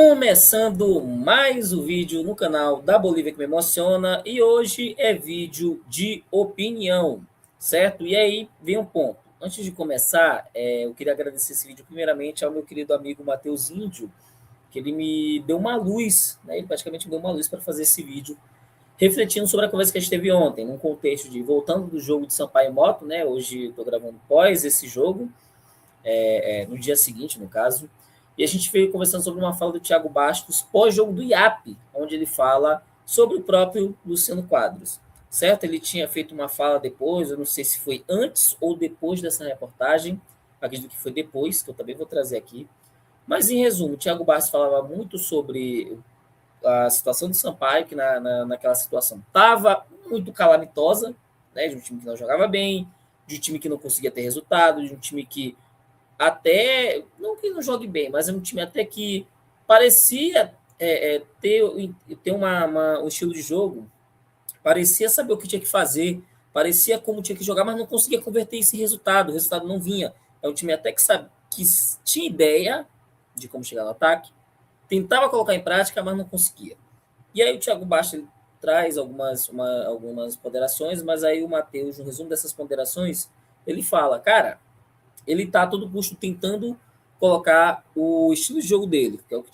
Começando mais um vídeo no canal da Bolívia que me emociona, e hoje é vídeo de opinião, certo? E aí vem um ponto. Antes de começar, eu queria agradecer esse vídeo primeiramente ao meu querido amigo Matheus Índio, que ele me deu uma luz, né? Ele praticamente me deu uma luz para fazer esse vídeo, refletindo sobre a conversa que a gente teve ontem, num contexto de voltando do jogo de Sampaio e Moto, né? Hoje estou gravando pós esse jogo, no dia seguinte, no caso. E a gente veio conversando sobre uma fala do Thiago Bastos pós-jogo do IAP, onde ele fala sobre o próprio Luciano Quadros. Certo? Ele tinha feito uma fala depois, eu não sei se foi antes ou depois dessa reportagem, acredito que foi depois, que eu também vou trazer aqui. Mas, em resumo, o Thiago Bastos falava muito sobre a situação do Sampaio, que naquela situação estava muito calamitosa, né, de um time que não jogava bem, de um time que não conseguia ter resultado, de um time que até, não que não jogue bem, mas é um time até que parecia ter um estilo de jogo, parecia saber o que tinha que fazer, parecia como tinha que jogar, mas não conseguia converter isso em resultado, o resultado não vinha. É um time até que sabe que tinha ideia de como chegar no ataque, tentava colocar em prática, mas não conseguia. E aí o Thiago Bastos ele traz algumas ponderações, mas aí o Matheus, no resumo dessas ponderações, ele fala, cara, ele está a todo custo tentando colocar o estilo de jogo dele, que é o que o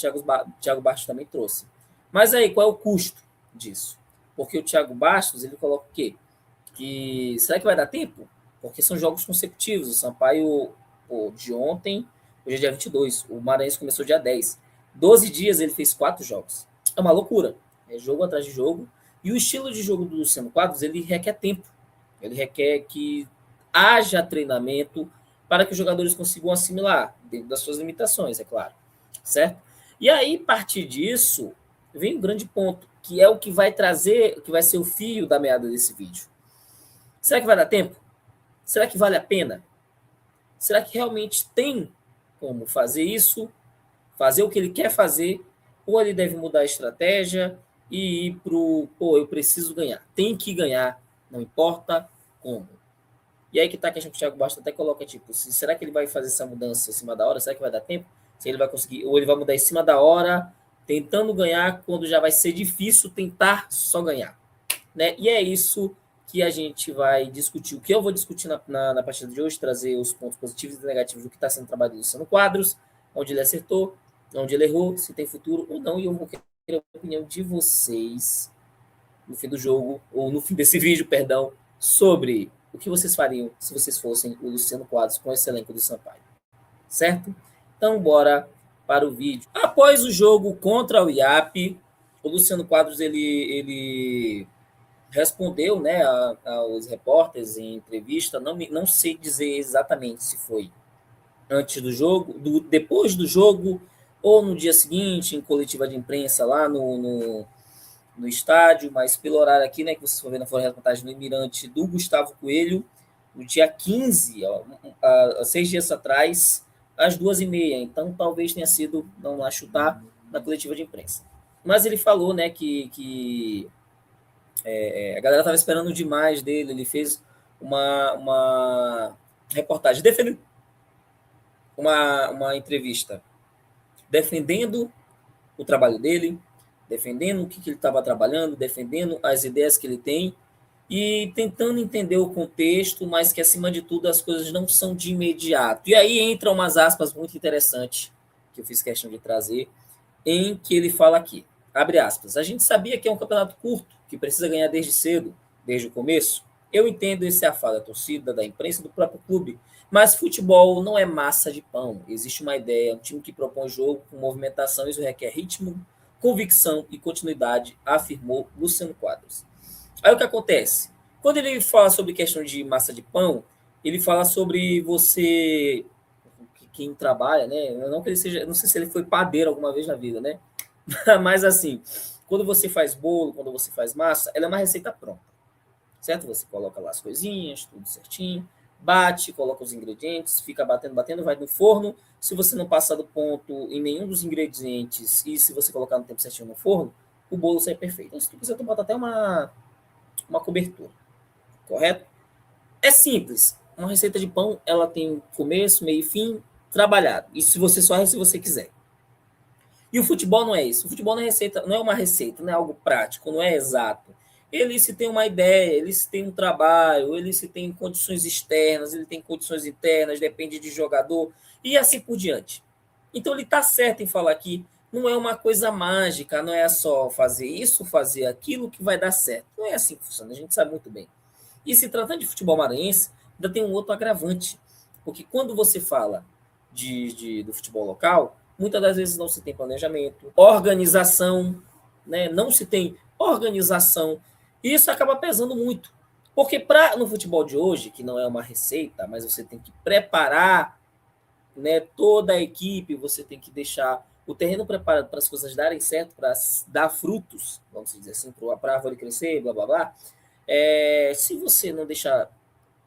Thiago Bastos também trouxe. Mas aí, qual é o custo disso? Porque o Thiago Bastos, ele coloca o quê? Que será que vai dar tempo? Porque são jogos consecutivos. O Sampaio, de ontem, hoje é dia 22, o Maranhense começou dia 10. 12 dias ele fez 4 jogos. É uma loucura. É jogo atrás de jogo. E o estilo de jogo do Luciano Quadros, ele requer tempo. Ele requer que haja treinamento para que os jogadores consigam assimilar, dentro das suas limitações, é claro. Certo? E aí, a partir disso, vem um grande ponto, que é o que vai trazer, que vai ser o fio da meada desse vídeo. Será que vai dar tempo? Será que vale a pena? Será que realmente tem como fazer isso, fazer o que ele quer fazer, ou ele deve mudar a estratégia e ir para eu preciso ganhar, tem que ganhar, não importa como. E aí que tá a questão que o Thiago Bastos até coloca, tipo, será que ele vai fazer essa mudança em cima da hora? Será que vai dar tempo? Se ele vai conseguir, ou ele vai mudar em cima da hora, tentando ganhar, quando já vai ser difícil tentar só ganhar. Né? E é isso que a gente vai discutir. O que eu vou discutir na partida de hoje, trazer os pontos positivos e negativos do que está sendo trabalhado no Quadros, onde ele acertou, onde ele errou, se tem futuro ou não, e eu vou querer a opinião de vocês no fim do jogo, ou no fim desse vídeo, perdão, sobre o que vocês fariam se vocês fossem o Luciano Quadros com esse elenco do Sampaio. Certo? Então, bora para o vídeo. Após o jogo contra o IAP, o Luciano Quadros ele respondeu, né, aos repórteres em entrevista. Não sei dizer exatamente se foi antes do jogo, depois do jogo, ou no dia seguinte, em coletiva de imprensa lá no estádio, mas pelo horário aqui, né, que vocês vão ver na reportagem no Mirante do Gustavo Coelho, no dia 15, há 6 dias atrás, às 2h30. Então, talvez tenha sido, não lá chutar, na coletiva de imprensa. Mas ele falou, né, que a galera estava esperando demais dele. Ele fez uma reportagem, defendendo uma entrevista, defendendo o trabalho dele, defendendo o que ele estava trabalhando, defendendo as ideias que ele tem e tentando entender o contexto, mas que, acima de tudo, as coisas não são de imediato. E aí entram umas aspas muito interessantes, que eu fiz questão de trazer, em que ele fala aqui, abre aspas, a gente sabia que é um campeonato curto, que precisa ganhar desde cedo, desde o começo. Eu entendo esse afado da torcida, da imprensa, do próprio clube, mas futebol não é massa de pão. Existe uma ideia, um time que propõe jogo com movimentação, isso requer ritmo, convicção e continuidade, afirmou Luciano Quadros. Aí o que acontece? Quando ele fala sobre questão de massa de pão, ele fala sobre você, quem trabalha, né? Não que ele seja, não sei se ele foi padeiro alguma vez na vida, né? Mas assim, quando você faz bolo, quando você faz massa, ela é uma receita pronta, certo? Você coloca lá as coisinhas, tudo certinho, bate, coloca os ingredientes, fica batendo, batendo, vai no forno. Se você não passar do ponto em nenhum dos ingredientes e se você colocar no tempo certinho no forno, o bolo sai perfeito. Então, se tu quiser, tu bota até uma cobertura, correto? É simples. Uma receita de pão, ela tem começo, meio e fim, trabalhado. E se você só se você quiser. E o futebol não é isso. O futebol não é receita, não é uma receita, não é algo prático, não é exato. Ele se tem uma ideia, ele se tem um trabalho, ele se tem condições externas, ele tem condições internas, depende de jogador e assim por diante. Então ele está certo em falar que não é uma coisa mágica, não é só fazer isso, fazer aquilo que vai dar certo. Não é assim que funciona, a gente sabe muito bem. E se tratando de futebol maranhense, ainda tem um outro agravante. Porque quando você fala do futebol local, muitas das vezes não se tem planejamento, organização, né? Não se tem organização. E isso acaba pesando muito. Porque no futebol de hoje, que não é uma receita, mas você tem que preparar, né, toda a equipe, você tem que deixar o terreno preparado para as coisas darem certo, para dar frutos, vamos dizer assim, para a árvore crescer, blá blá blá. Se você não deixar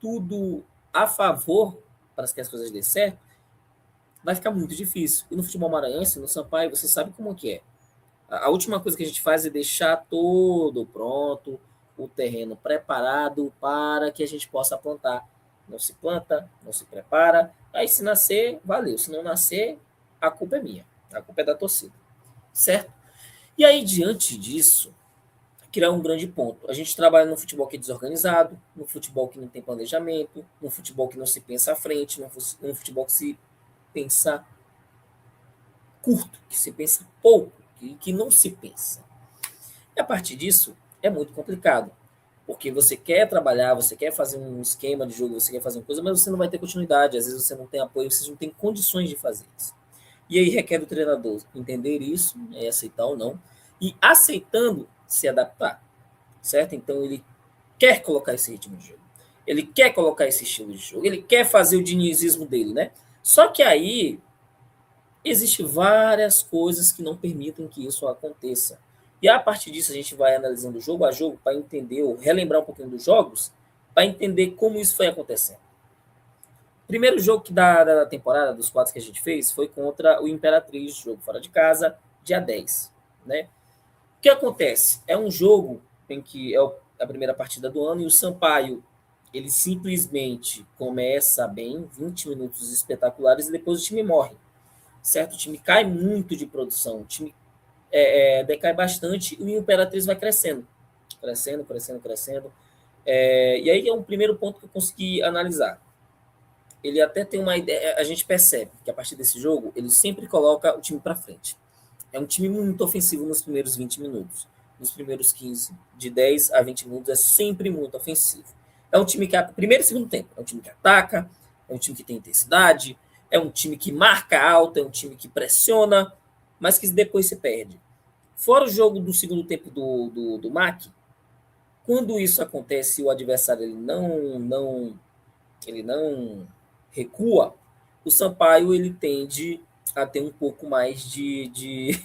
tudo a favor para que as coisas dêem certo, vai ficar muito difícil. E no futebol maranhense, no Sampaio, você sabe como que é. A última coisa que a gente faz é deixar todo pronto, o terreno preparado para que a gente possa plantar. Não se planta, não se prepara. Aí se nascer, valeu. Se não nascer, a culpa é minha. A culpa é da torcida. Certo? E aí, diante disso, criar um grande ponto. A gente trabalha no futebol que é desorganizado, no futebol que não tem planejamento, no futebol que não se pensa à frente, no futebol que se pensa curto, que se pensa pouco, que não se pensa. E a partir disso, é muito complicado, porque você quer trabalhar, você quer fazer um esquema de jogo, você quer fazer uma coisa, mas você não vai ter continuidade, às vezes você não tem apoio, você não tem condições de fazer isso. E aí requer do treinador entender isso, aceitar ou não, e aceitando, se adaptar, certo? Então ele quer colocar esse ritmo de jogo, ele quer colocar esse estilo de jogo, ele quer fazer o dinizismo dele, né? Só que aí existem várias coisas que não permitem que isso aconteça. E a partir disso a gente vai analisando jogo a jogo para entender, ou relembrar um pouquinho dos jogos, para entender como isso foi acontecendo. O primeiro jogo da temporada, dos 4 que a gente fez, foi contra o Imperatriz, jogo fora de casa, dia 10. Né? O que acontece? É um jogo em que é a primeira partida do ano e o Sampaio ele simplesmente começa bem, 20 minutos espetaculares, e depois o time morre. Certo? O time cai muito de produção, o time decai bastante e o Imperatriz vai crescendo. Crescendo, crescendo, crescendo. E aí é um primeiro ponto que eu consegui analisar. Ele até tem uma ideia, a gente percebe que a partir desse jogo, ele sempre coloca o time para frente. É um time muito ofensivo nos primeiros 20 minutos. Nos primeiros 15, de 10 a 20 minutos, é sempre muito ofensivo. É um time que, primeiro e segundo tempo, é um time que ataca, é um time que tem intensidade, é um time que marca alto, é um time que pressiona, mas que depois se perde. Fora o jogo do segundo tempo do MAC, quando isso acontece e o adversário ele não recua, o Sampaio ele tende a ter um pouco mais de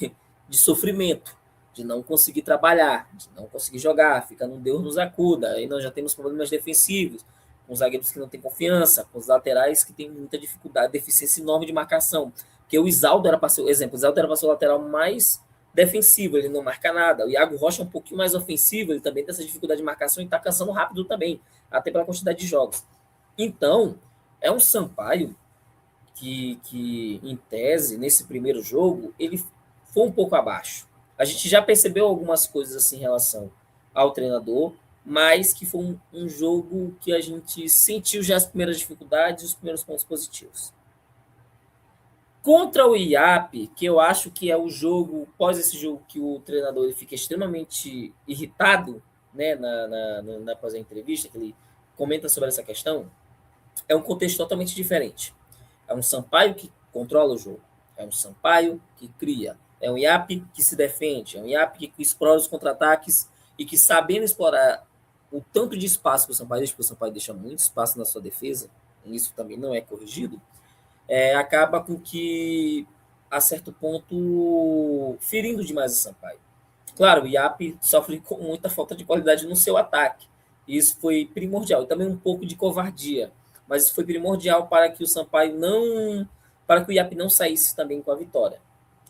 sofrimento, de não conseguir trabalhar, de não conseguir jogar, fica num Deus nos acuda. Aí nós já temos problemas defensivos, com os zagueiros que não têm confiança, com os laterais que têm muita dificuldade, deficiência enorme de marcação. Porque o Isaldo era para ser, exemplo, o Isaldo era para ser o lateral mais defensivo, ele não marca nada. O Iago Rocha é um pouquinho mais ofensivo, ele também tem essa dificuldade de marcação e está cansando rápido também, até pela quantidade de jogos. Então, é um Sampaio que, em tese, nesse primeiro jogo, ele foi um pouco abaixo. A gente já percebeu algumas coisas assim em relação ao treinador, mas que foi um jogo que a gente sentiu já as primeiras dificuldades e os primeiros pontos positivos. Contra o IAP, que eu acho que é o jogo, após esse jogo, que o treinador ele fica extremamente irritado, né, após a entrevista, que ele comenta sobre essa questão, é um contexto totalmente diferente. É um Sampaio que controla o jogo, é um Sampaio que cria, é um IAP que se defende, é um IAP que explora os contra-ataques e que, sabendo explorar o tanto de espaço que o Sampaio deixa, porque o Sampaio deixa muito espaço na sua defesa, e isso também não é corrigido, acaba com que, a certo ponto, ferindo demais o Sampaio. Claro, o IAP sofre com muita falta de qualidade no seu ataque. Isso foi primordial. E também um pouco de covardia. Mas isso foi primordial para que o Sampaio não. Para que o IAP não saísse também com a vitória.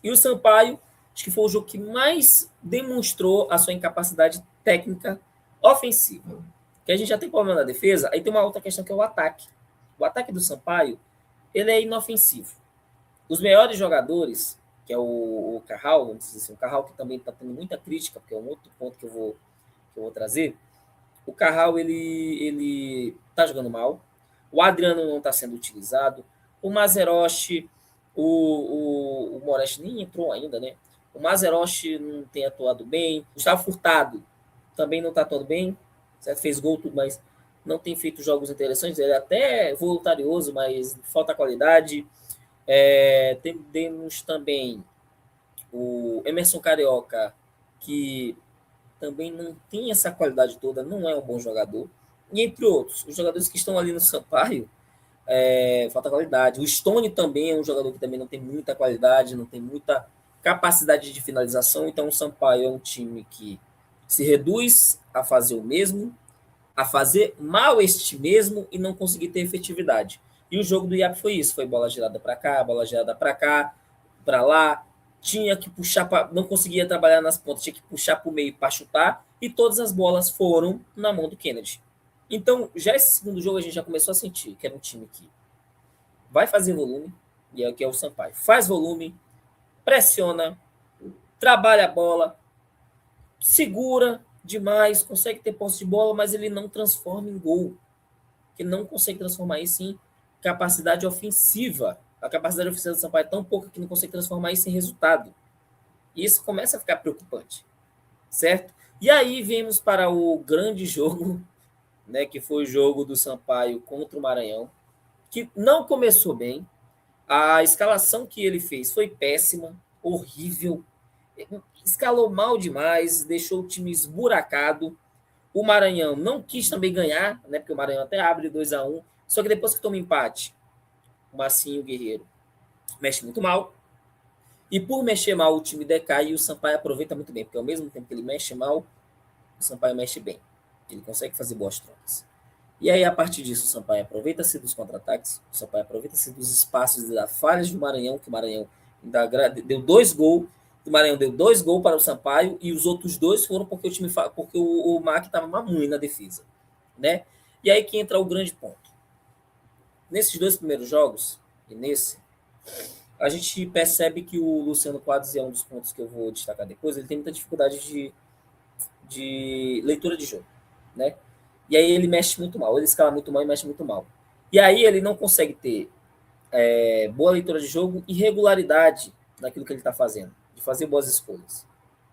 E o Sampaio, acho que foi o jogo que mais demonstrou a sua incapacidade técnica ofensiva. Porque a gente já tem problema na defesa, aí tem uma outra questão que é o ataque. O ataque do Sampaio, ele é inofensivo. Os melhores jogadores que é o Carral, vamos dizer assim, o Carral que também está tendo muita crítica, porque é um outro ponto que eu vou trazer. O Carral, ele tá jogando mal. O Adriano não está sendo utilizado. O Mazeroshi, o Moraes nem entrou ainda, né? O Mazeroshi não tem atuado bem. O Gustavo Furtado também não está atuando bem. Certo? Fez gol, tudo, mas não tem feito jogos interessantes. Ele é até voluntarioso, mas falta qualidade. Temos também o Emerson Carioca, que também não tem essa qualidade toda, não é um bom jogador. E entre outros, os jogadores que estão ali no Sampaio, falta qualidade. O Stone também é um jogador que também não tem muita qualidade, não tem muita capacidade de finalização. Então, o Sampaio é um time que se reduz a fazer o mesmo, a fazer mal este mesmo e não conseguir ter efetividade. E o jogo do IAP foi isso: foi bola girada para cá, bola girada para cá, para lá. Tinha que puxar, não conseguia trabalhar nas pontas, tinha que puxar para o meio para chutar, e todas as bolas foram na mão do Kennedy. Então, já esse segundo jogo a gente já começou a sentir que era um time que vai fazer volume, e é o que é o Sampaio. Faz volume, pressiona, trabalha a bola, segura demais, consegue ter posse de bola, mas ele não transforma em gol. Que não consegue transformar isso em capacidade ofensiva. A capacidade ofensiva do Sampaio é tão pouca que não consegue transformar isso em resultado. E isso começa a ficar preocupante, certo? E aí vemos para o grande jogo, né, que foi o jogo do Sampaio contra o Maranhão, que não começou bem. A escalação que ele fez foi péssima, horrível. Escalou mal demais, deixou o time esburacado. O Maranhão não quis também ganhar, né? Porque o Maranhão até abre 2-1. Só que depois que toma empate, o Massinho Guerreiro mexe muito mal. E por mexer mal, o time decai e o Sampaio aproveita muito bem. Porque ao mesmo tempo que ele mexe mal, o Sampaio mexe bem. Ele consegue fazer boas trocas. E aí, a partir disso, o Sampaio aproveita-se dos contra-ataques, o Sampaio aproveita-se dos espaços e das falhas do Maranhão, que o Maranhão deu 2 gols. O Maranhão deu 2 gols para o Sampaio e os outros 2 foram porque o Mac estava mamãe na defesa, né? E aí que entra o grande ponto. Nesses 2 primeiros jogos, e nesse, a gente percebe que o Luciano Quadros, é um dos pontos que eu vou destacar depois, ele tem muita dificuldade de leitura de jogo, né? E aí ele mexe muito mal, ele escala muito mal e mexe muito mal. E aí ele não consegue ter boa leitura de jogo e regularidade naquilo que ele está fazendo, de fazer boas escolhas.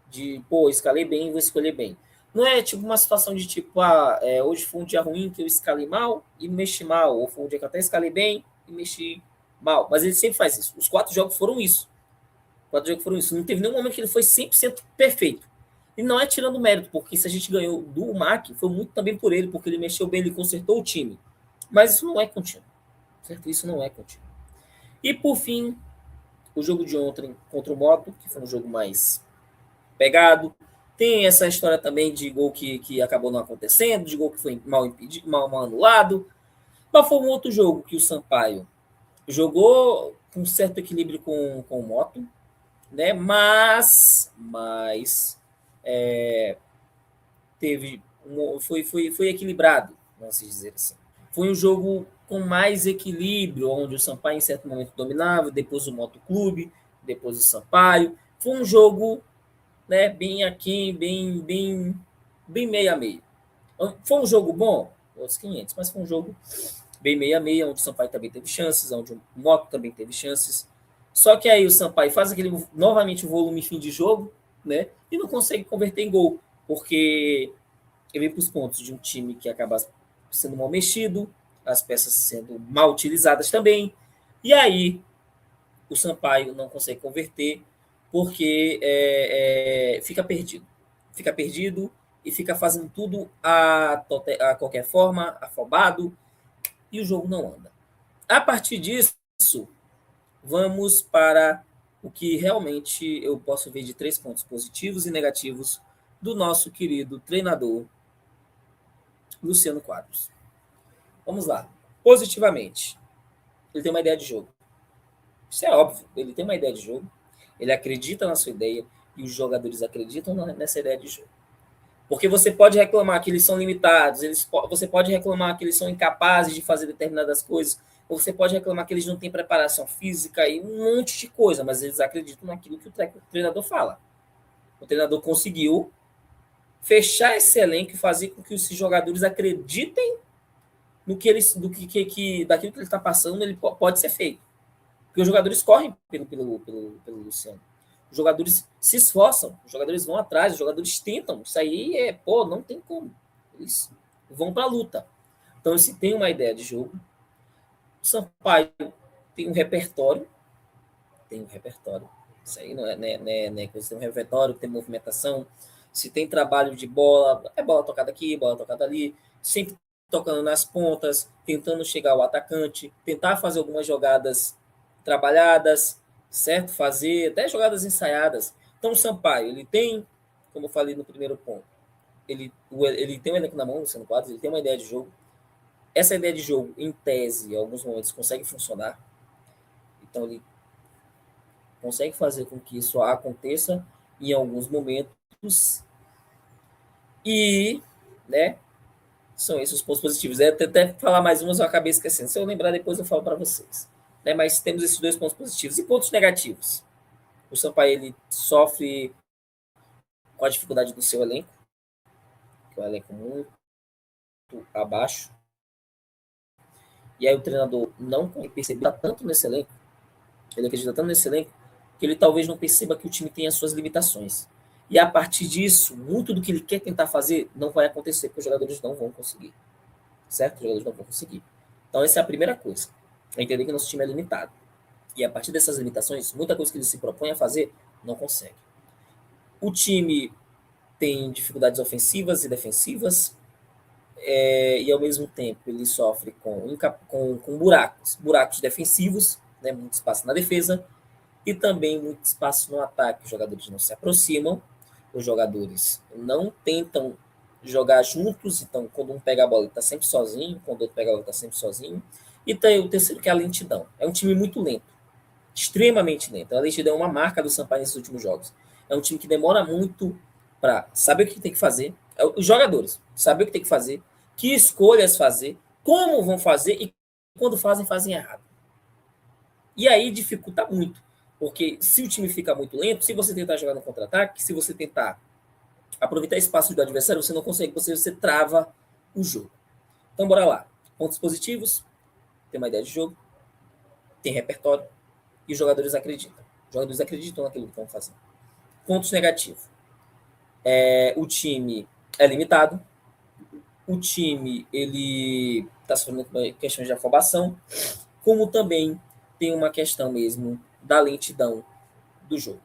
De, pô, escalei bem, vou escolher bem. Não é tipo uma situação de tipo, hoje foi um dia ruim que eu escalei mal e mexi mal, ou foi um dia que eu até escalei bem e mexi mal. Mas ele sempre faz isso. Os 4 jogos foram isso. Não teve nenhum momento que ele foi 100% perfeito. E não é tirando mérito, porque se a gente ganhou do MAC, foi muito também por ele, porque ele mexeu bem, ele consertou o time. Mas isso não é contínuo. Certo? Isso não é contínuo. E por fim, o jogo de ontem contra o Moto, que foi um jogo mais pegado. Tem essa história também de gol que acabou não acontecendo, de gol que foi mal impedido, mal anulado. Mas foi um outro jogo que o Sampaio jogou com certo equilíbrio com o Moto, né? Mas teve foi equilibrado, vamos dizer assim. Foi um jogo com mais equilíbrio, onde o Sampaio em certo momento dominava, depois o Moto Clube, depois o Sampaio. Foi um jogo, né, bem aqui, bem meio a meio. Foi um jogo bom, outros 500, mas foi um jogo bem meio a meio, onde o Sampaio também teve chances, onde o Moto também teve chances. Só que aí o Sampaio faz novamente o volume fim de jogo, né, e não consegue converter em gol, porque ele vem para os pontos de um time que acaba sendo mal mexido, as peças sendo mal utilizadas também, e aí o Sampaio não consegue converter porque fica perdido. Fica perdido e fica fazendo tudo a qualquer forma, afobado, e o jogo não anda. A partir disso, vamos para o que realmente eu posso ver de 3 pontos positivos e negativos do nosso querido treinador Luciano Quadros. Vamos lá. Positivamente, ele tem uma ideia de jogo. Isso é óbvio. Ele tem uma ideia de jogo, ele acredita na sua ideia e os jogadores acreditam nessa ideia de jogo. Porque você pode reclamar que eles são limitados, você pode reclamar que eles são incapazes de fazer determinadas coisas, Ou você pode reclamar que eles não têm preparação física e um monte de coisa, mas eles acreditam naquilo que o treinador fala. O treinador conseguiu fechar esse elenco e fazer com que os jogadores acreditem no que eles, daquilo que ele está passando, ele pode ser feito. Porque os jogadores correm pelo Luciano. Os jogadores se esforçam, os jogadores vão atrás, os jogadores tentam. Isso aí não tem como. Eles vão para a luta. Então, se tem uma ideia de jogo, o Sampaio tem um repertório. Isso aí não é coisa, tem um repertório, tem movimentação. Se tem trabalho de bola, é bola tocada aqui, bola tocada ali, sempre tocando nas pontas, tentando chegar ao atacante, tentar fazer algumas jogadas trabalhadas, certo? Fazer até jogadas ensaiadas. Então, o Sampaio, ele tem, como eu falei no primeiro ponto, ele tem um elenco na mão, o Luciano Quadros, ele tem uma ideia de jogo. Essa ideia de jogo, em tese, em alguns momentos, consegue funcionar. Então, ele consegue fazer com que isso aconteça em alguns momentos. E, né, são esses os pontos positivos. Até falar mais umas, eu acabei esquecendo. Se eu lembrar depois, eu falo para vocês. Né, mas temos esses 2 pontos positivos. E pontos negativos? O Sampaio, ele sofre com a dificuldade do seu elenco, que é um elenco muito abaixo. E aí o treinador não percebe tanto nesse elenco, ele acredita tanto nesse elenco, que ele talvez não perceba que o time tem as suas limitações. E a partir disso, muito do que ele quer tentar fazer não vai acontecer, porque os jogadores não vão conseguir. Certo? Os jogadores não vão conseguir. Então, essa é a primeira coisa. É entender que nosso time é limitado. E a partir dessas limitações, muita coisa que ele se propõe a fazer, não consegue. O time tem dificuldades ofensivas e defensivas, e ao mesmo tempo ele sofre com buracos defensivos, né, muito espaço na defesa, e também muito espaço no ataque. Os jogadores não se aproximam, os jogadores não tentam jogar juntos, então quando um pega a bola ele está sempre sozinho, quando o outro pega a bola ele está sempre sozinho. E tem o terceiro, que é a lentidão. É um time muito lento, extremamente lento. A lentidão é uma marca do Sampaio nesses últimos jogos. É um time que demora muito para saber o que tem que fazer, os jogadores saber o que tem que fazer, que escolhas fazer, como vão fazer e quando fazem errado. E aí dificulta muito, porque se o time fica muito lento, se você tentar jogar no contra-ataque, se você tentar aproveitar espaço do adversário, você não consegue, você trava o jogo. Então, bora lá. Pontos positivos, tem uma ideia de jogo, tem repertório e os jogadores acreditam. Os jogadores acreditam naquilo que estão fazendo. Pontos negativos. O time é limitado, o time ele está sofrendo questões de afobação, como também tem uma questão mesmo da lentidão do jogo.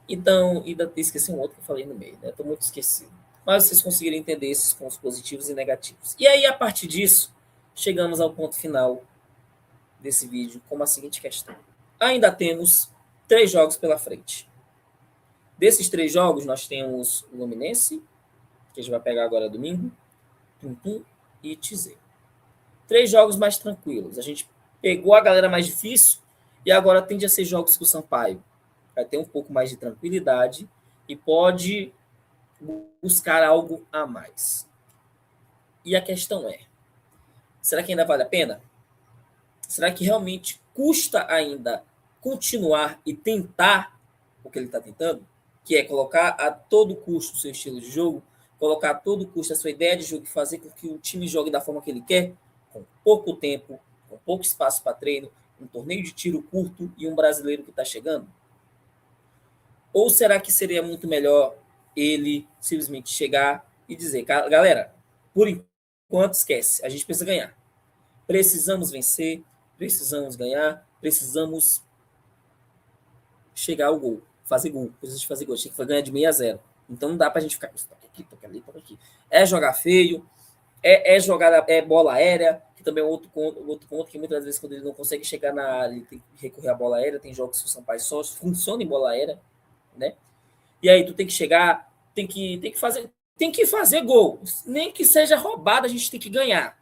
Então, ainda esqueci um outro que eu falei no meio, né? Estou muito esquecido. Mas vocês conseguiram entender esses pontos positivos e negativos. E aí, a partir disso, chegamos ao ponto final desse vídeo com a seguinte questão. Ainda temos 3 jogos pela frente. Desses 3 jogos, nós temos o Luminense, que a gente vai pegar agora domingo, Tum e Tizé. 3 jogos mais tranquilos. A gente pegou a galera mais difícil e agora tende a ser jogos que o Sampaio vai ter um pouco mais de tranquilidade e pode buscar algo a mais. E a questão é, será que ainda vale a pena? Será que realmente custa ainda continuar e tentar o que ele está tentando? Que é colocar a todo custo o seu estilo de jogo, colocar a todo custo a sua ideia de jogo e fazer com que o time jogue da forma que ele quer, com pouco tempo, com pouco espaço para treino, um torneio de tiro curto e um brasileiro que está chegando? Ou será que seria muito melhor ele simplesmente chegar e dizer, galera, por enquanto esquece, a gente precisa ganhar. Precisamos vencer, precisamos ganhar, precisamos chegar ao gol, fazer gol, precisamos fazer gol, a gente tem que ganhar de 6-0. Então não dá pra gente ficar, toca aqui, toca ali, toca aqui. É jogar feio, jogar bola aérea, que também é outro ponto que muitas vezes quando ele não consegue chegar na área, ele tem que recorrer à bola aérea, tem jogos que o Sampaio só funciona em bola aérea, né? E aí tu tem que chegar, tem que fazer gol. Nem que seja roubado, a gente tem que ganhar.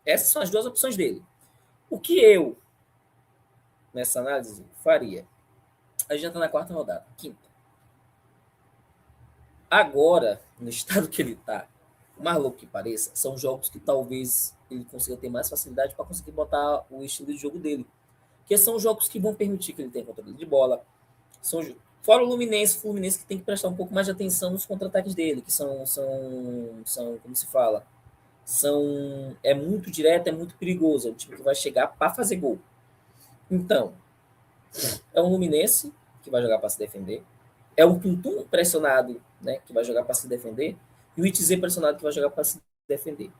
Essas são as 2 opções dele. O que eu, nessa análise, faria? A gente já está na 4ª rodada, 5ª. Agora, no estado que ele está, o mais louco que pareça, são jogos que talvez ele consiga ter mais facilidade para conseguir botar o estilo de jogo dele. Que são jogos que vão permitir que ele tenha controle de bola. Fora o Fluminense que tem que prestar um pouco mais de atenção nos contra-ataques dele, que são como se fala, é muito direto, é muito perigoso. É um time que vai chegar para fazer gol. Então, é um Fluminense que vai jogar para se defender. É um Tuntum pressionado, né, que vai jogar para se defender. E o Itz pressionado que vai jogar para se defender.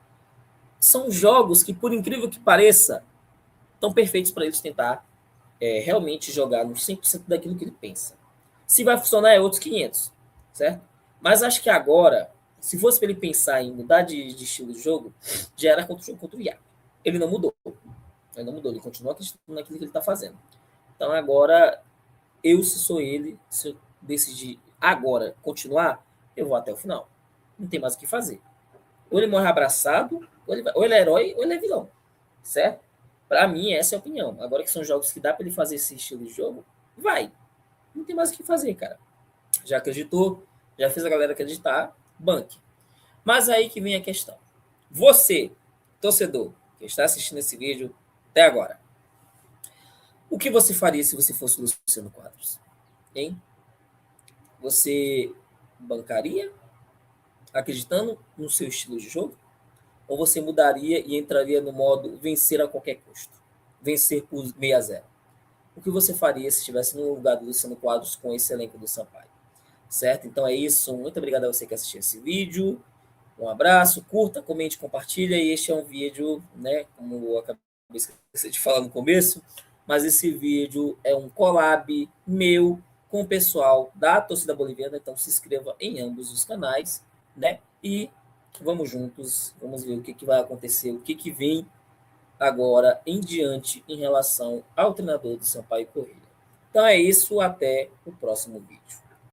São jogos que, por incrível que pareça, estão perfeitos para eles tentar realmente jogar no 100% daquilo que ele pensa. Se vai funcionar é outros 500, certo? Mas acho que agora, se fosse para ele pensar em mudar de estilo de jogo, já era contra o jogo contra o Iago. Ele não mudou. Ele continua acreditando naquilo que ele está fazendo. Então agora, se sou ele, se eu decidir agora continuar, eu vou até o final. Não tem mais o que fazer. Ou ele morre abraçado, ou ele é herói, ou ele é vilão. Certo? Para mim, essa é a opinião. Agora que são jogos que dá para ele fazer esse estilo de jogo, vai. Não tem mais o que fazer, cara. Já acreditou, já fez a galera acreditar, banque. Mas aí que vem a questão. Você, torcedor, que está assistindo esse vídeo até agora, o que você faria se você fosse Luciano Quadros? Hein? Você bancaria, acreditando no seu estilo de jogo? Ou você mudaria e entraria no modo vencer a qualquer custo? Vencer por 6-0. O que você faria se estivesse no lugar do Luciano Quadros com esse elenco do Sampaio? Certo? Então é isso. Muito obrigado a você que assistiu esse vídeo. Um abraço, curta, comente, compartilha. E este é um vídeo, né, como eu acabei de falar no começo, mas esse vídeo é um collab meu com o pessoal da torcida boliviana. Então se inscreva em ambos os canais, né? E vamos juntos, vamos ver o que vai acontecer, o que vem agora em diante em relação ao treinador do Sampaio Corrêa. Então é isso, até o próximo vídeo.